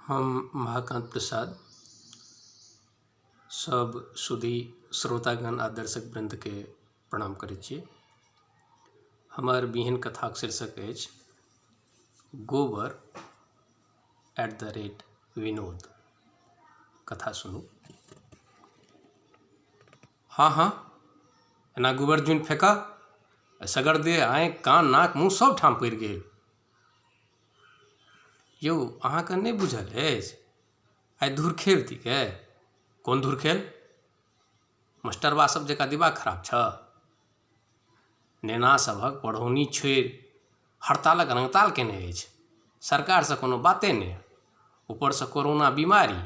हम महाकांत प्रसाद सब सुधी श्रोतागण आ दर्शक वृंद के प्रणाम करै छी। हमार बिहन कथाक शीर्षक अछि गोबर @विनोद। कथा सुनू। हाँ एना गोबर जुन फेंका सगर दे आँखि कान नाक मुँह सब ठाम पड़ि गेल। यौ अहाँके नहि बुझल अछि आइ धुरखेल थिकै। कोन धुरखेल? मास्टरबा सब जकाँ दिमाग खराब छ। नेना सभक पढ़ौनी छोड़ि हड़तालक रंगताल केने अछि। सरकारसँ कोनो बाते नहि, ऊपरसँ कोरोना बीमारी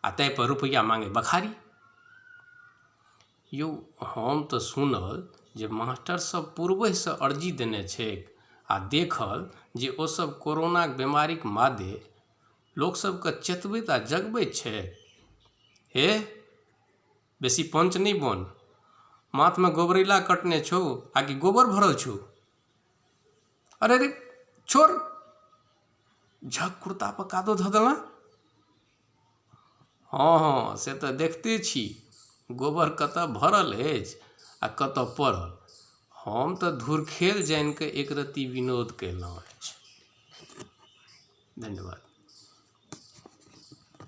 आ ताहि पर रुपैया मांगे बखारी। यौ हम तऽ सुनल जे मास्टर सब पूर्वहिसँ अर्जी देने छैक आ देखल जे ओसब कोरोनाक बीमारीक मादे लोकसभके चेतबैत आ जगबैत छै। हे बेसी पंच नहीं बन। माथ में गोबरैला कटने छो आकि गोबर भरल छो? अरे रे छोड़, झक कुर्ता पर कादो धऽ देला। हाँ से तऽ देखते छी गोबर कतऽ भरल अछि आ कतऽ पड़ल। हम तऽ धुरखेल जानि कऽ एक रत्ती विनोद कयलहुँ अछि। धन्यवाद।